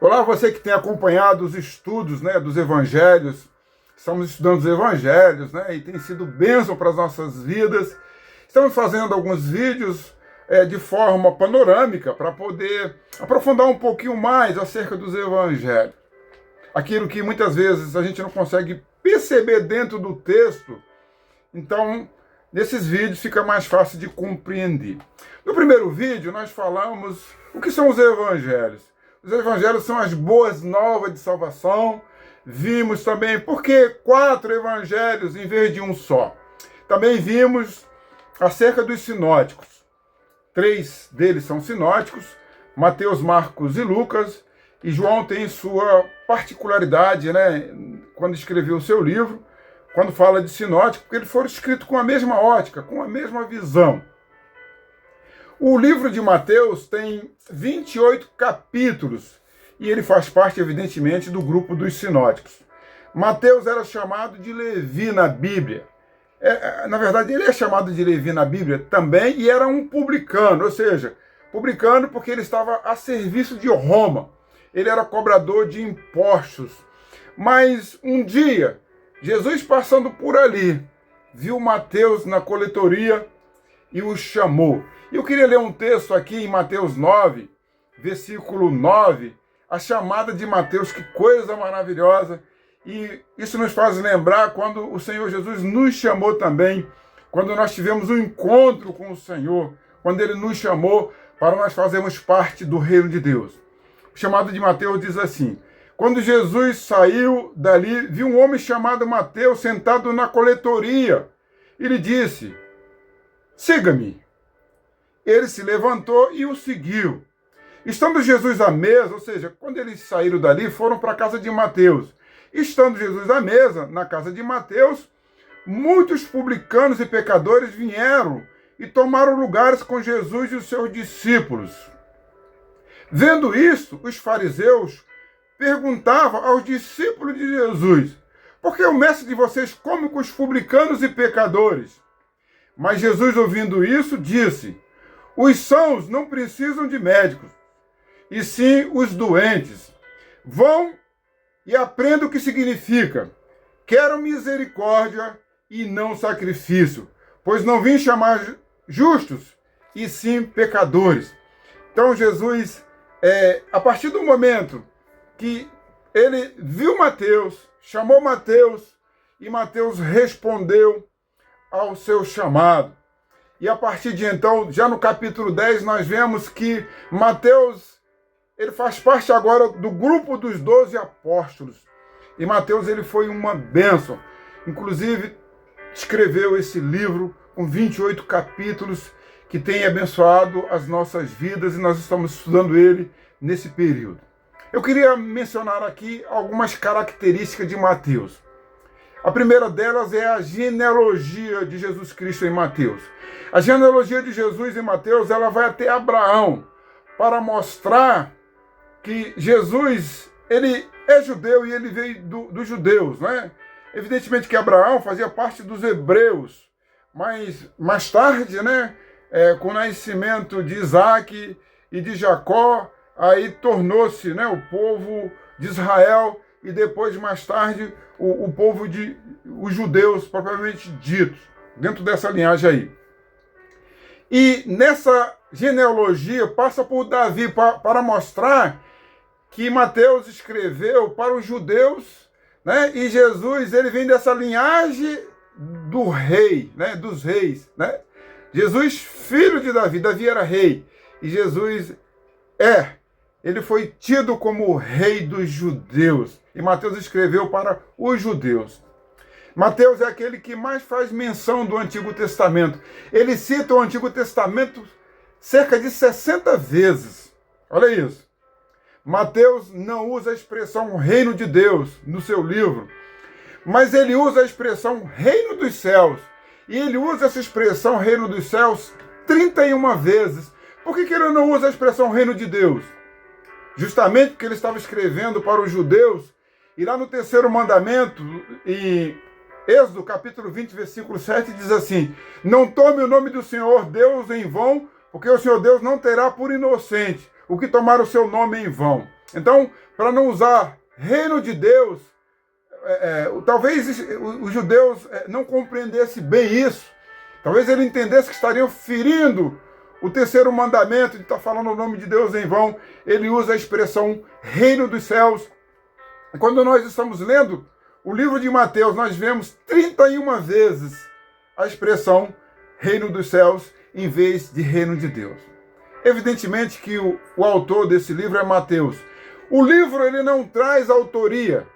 Olá, você que tem acompanhado os estudos, dos evangelhos. Estamos estudando os evangelhos, e tem sido bênção para as nossas vidas. Estamos fazendo alguns vídeos de forma panorâmica para poder aprofundar um pouquinho mais acerca dos evangelhos. Aquilo que muitas vezes a gente não consegue perceber dentro do texto. Então, nesses vídeos fica mais fácil de compreender. No primeiro vídeo, nós falamos o que são os evangelhos. Os evangelhos são as boas novas de salvação. Vimos também por que 4 evangelhos em vez de um só. Também vimos acerca dos sinóticos. 3 deles são sinóticos, Mateus, Marcos e Lucas. E João tem sua particularidade, quando escreveu o seu livro, quando fala de sinótico, porque eles foram escritos com a mesma ótica, com a mesma visão. O livro de Mateus tem 28 capítulos e ele faz parte, evidentemente, do grupo dos sinóticos. Mateus era chamado de Levi na Bíblia. Na verdade, ele é chamado de Levi na Bíblia também e era um publicano, ou seja, publicano porque ele estava a serviço de Roma. Ele era cobrador de impostos. Mas um dia, Jesus passando por ali, viu Mateus na coletoria e o chamou. Eu queria ler um texto aqui em Mateus 9, versículo 9, a chamada de Mateus, que coisa maravilhosa. E isso nos faz lembrar quando o Senhor Jesus nos chamou também, quando nós tivemos um encontro com o Senhor, quando Ele nos chamou para nós fazermos parte do reino de Deus. O chamado de Mateus diz assim: quando Jesus saiu dali, viu um homem chamado Mateus sentado na coletoria. Ele disse: siga-me. Ele se levantou e o seguiu. Estando Jesus à mesa, ou seja, quando eles saíram dali, foram para a casa de Mateus. Estando Jesus à mesa, na casa de Mateus, muitos publicanos e pecadores vieram e tomaram lugares com Jesus e os seus discípulos. Vendo isso, os fariseus perguntavam aos discípulos de Jesus: por que o mestre de vocês come com os publicanos e pecadores? Mas Jesus, ouvindo isso, disse: os sãos não precisam de médicos, e sim os doentes. Vão e aprendam o que significa: quero misericórdia e não sacrifício, pois não vim chamar justos, e sim pecadores. Então Jesus, a partir do momento que ele viu Mateus, chamou Mateus, e Mateus respondeu ao seu chamado. E a partir de então, já no capítulo 10, nós vemos que Mateus, ele faz parte agora do grupo dos 12 apóstolos. E Mateus, ele foi uma bênção. Inclusive, escreveu esse livro com 28 capítulos que tem abençoado as nossas vidas e nós estamos estudando ele nesse período. Eu queria mencionar aqui algumas características de Mateus. A primeira delas é a genealogia de Jesus Cristo em Mateus. A genealogia de Jesus em Mateus, ela vai até Abraão, para mostrar que Jesus, ele é judeu e ele veio dos judeus, Evidentemente que Abraão fazia parte dos hebreus, mas mais tarde, com o nascimento de Isaac e de Jacó, aí tornou-se, o povo de Israel e depois, mais tarde, o povo os judeus, propriamente ditos, dentro dessa linhagem aí. E nessa genealogia passa por Davi para mostrar que Mateus escreveu para os judeus, e Jesus, ele vem dessa linhagem do rei, dos reis, Jesus, filho de Davi, Davi era rei, e Jesus ele foi tido como o rei dos judeus. E Mateus escreveu para os judeus. Mateus é aquele que mais faz menção do Antigo Testamento. Ele cita o Antigo Testamento cerca de 60 vezes. Olha isso. Mateus não usa a expressão reino de Deus no seu livro, mas ele usa a expressão reino dos céus. E ele usa essa expressão reino dos céus 31 vezes. Por que ele não usa a expressão reino de Deus? Justamente porque ele estava escrevendo para os judeus, e lá no 3º mandamento, em Êxodo capítulo 20, versículo 7, diz assim: não tome o nome do Senhor Deus em vão, porque o Senhor Deus não terá por inocente o que tomar o seu nome em vão. Então, para não usar reino de Deus, talvez os judeus não compreendessem bem isso. Talvez ele entendesse que estariam ferindo o terceiro mandamento de estar falando o nome de Deus em vão. Ele usa a expressão reino dos céus. E quando nós estamos lendo o livro de Mateus, nós vemos 31 vezes a expressão reino dos céus em vez de reino de Deus. Evidentemente que o autor desse livro é Mateus. O livro ele não traz autoria,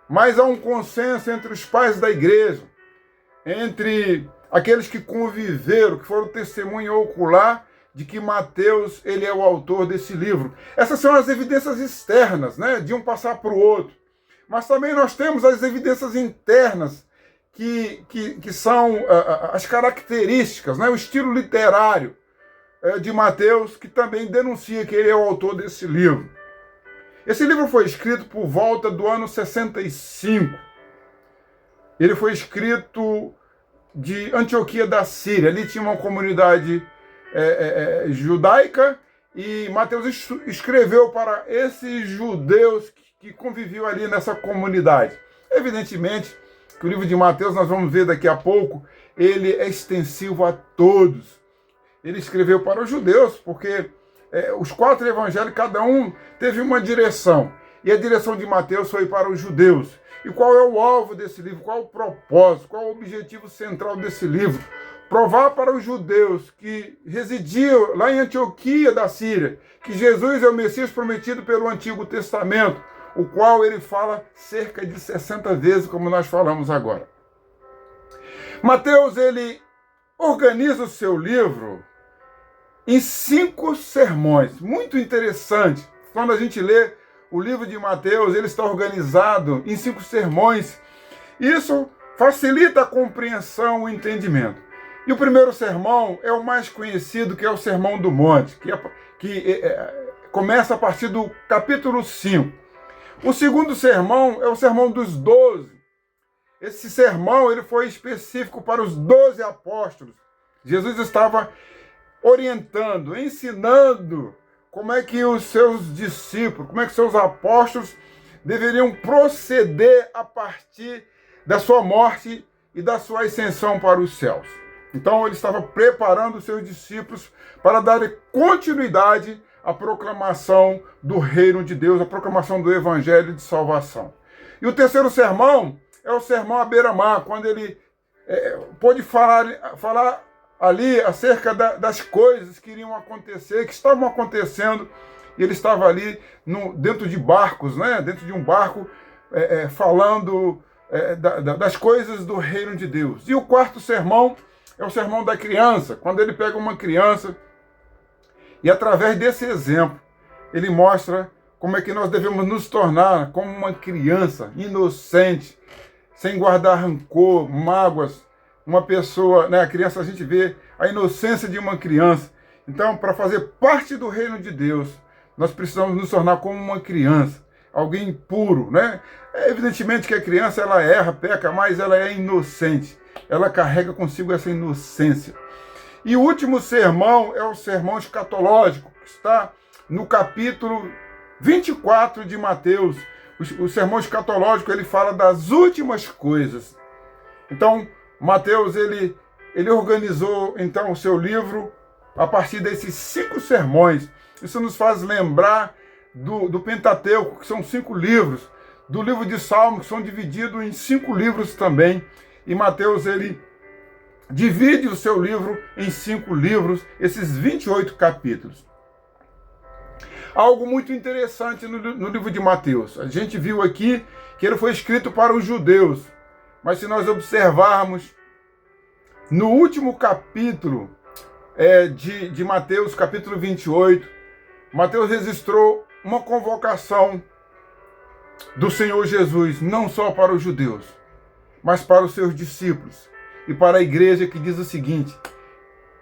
mas há um consenso entre os pais da igreja, entre aqueles que conviveram, que foram testemunha ocular de que Mateus ele é o autor desse livro. Essas são as evidências externas, né, de um passar para o outro. Mas também nós temos as evidências internas, que são as características, né, o estilo literário de Mateus, que também denuncia que ele é o autor desse livro. Esse livro foi escrito por volta do ano 65. Ele foi escrito de Antioquia da Síria. Ali tinha uma comunidade judaica e Mateus escreveu para esses judeus que conviviam ali nessa comunidade. Evidentemente que o livro de Mateus, nós vamos ver daqui a pouco, ele é extensivo a todos. Ele escreveu para os judeus, porque os 4 evangelhos, cada um teve uma direção. E a direção de Mateus foi para os judeus. E qual é o alvo desse livro? Qual é o propósito? Qual é o objetivo central desse livro? Provar para os judeus que residiam lá em Antioquia da Síria que Jesus é o Messias prometido pelo Antigo Testamento, o qual ele fala cerca de 60 vezes, como nós falamos agora. Mateus, ele organiza o seu livro em 5 sermões. Muito interessante. Quando a gente lê o livro de Mateus, ele está organizado em 5 sermões. Isso facilita a compreensão, o entendimento. E o primeiro sermão é o mais conhecido, que é o Sermão do Monte, que começa a partir do capítulo 5. O segundo sermão é o Sermão dos 12. Esse sermão ele foi específico para os 12 apóstolos. Jesus estava orientando, ensinando como é que os seus discípulos, como é que seus apóstolos deveriam proceder a partir da sua morte e da sua ascensão para os céus. Então ele estava preparando os seus discípulos para dar continuidade à proclamação do reino de Deus, a proclamação do evangelho de salvação. E o terceiro sermão é o sermão à beira-mar, quando ele pôde falar ali acerca das coisas que iriam acontecer, que estavam acontecendo, e ele estava ali dentro de barcos, né? Dentro de um barco, falando das coisas do reino de Deus. E o quarto sermão é o sermão da criança, quando ele pega uma criança e através desse exemplo, ele mostra como é que nós devemos nos tornar como uma criança inocente, sem guardar rancor, mágoas. Uma pessoa, né, a criança, a gente vê a inocência de uma criança. Então, para fazer parte do reino de Deus, nós precisamos nos tornar como uma criança, alguém puro, né? Evidentemente que a criança, ela erra, peca, mas ela é inocente. Ela carrega consigo essa inocência. E o último sermão é o sermão escatológico, que está no capítulo 24 de Mateus. O sermão escatológico, ele fala das últimas coisas. Então, Mateus, ele organizou, então, o seu livro a partir desses 5 sermões. Isso nos faz lembrar do Pentateuco, que são 5 livros, do livro de Salmos, que são divididos em 5 livros também. E Mateus, ele divide o seu livro em 5 livros, esses 28 capítulos. Algo muito interessante no livro de Mateus. A gente viu aqui que ele foi escrito para os judeus. Mas se nós observarmos, no último capítulo de Mateus, capítulo 28, Mateus registrou uma convocação do Senhor Jesus, não só para os judeus, mas para os seus discípulos e para a igreja, que diz o seguinte: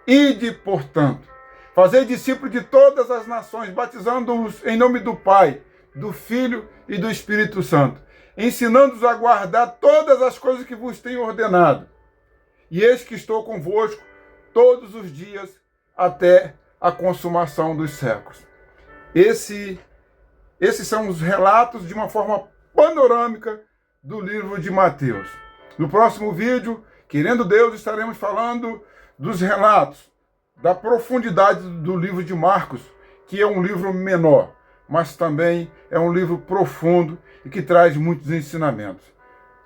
ide, portanto, fazei discípulos de todas as nações, batizando-os em nome do Pai, do Filho e do Espírito Santo, ensinando-os a guardar todas as coisas que vos tenho ordenado. E eis que estou convosco todos os dias até a consumação dos séculos. Esse Esses são os relatos de uma forma panorâmica do livro de Mateus. No próximo vídeo, querendo Deus, estaremos falando dos relatos, da profundidade do livro de Marcos, que é um livro menor, mas também é um livro profundo e que traz muitos ensinamentos.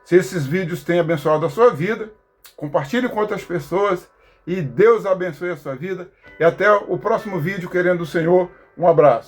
Se esses vídeos têm abençoado a sua vida, compartilhe com outras pessoas e Deus abençoe a sua vida. E até o próximo vídeo, querendo o Senhor. Um abraço.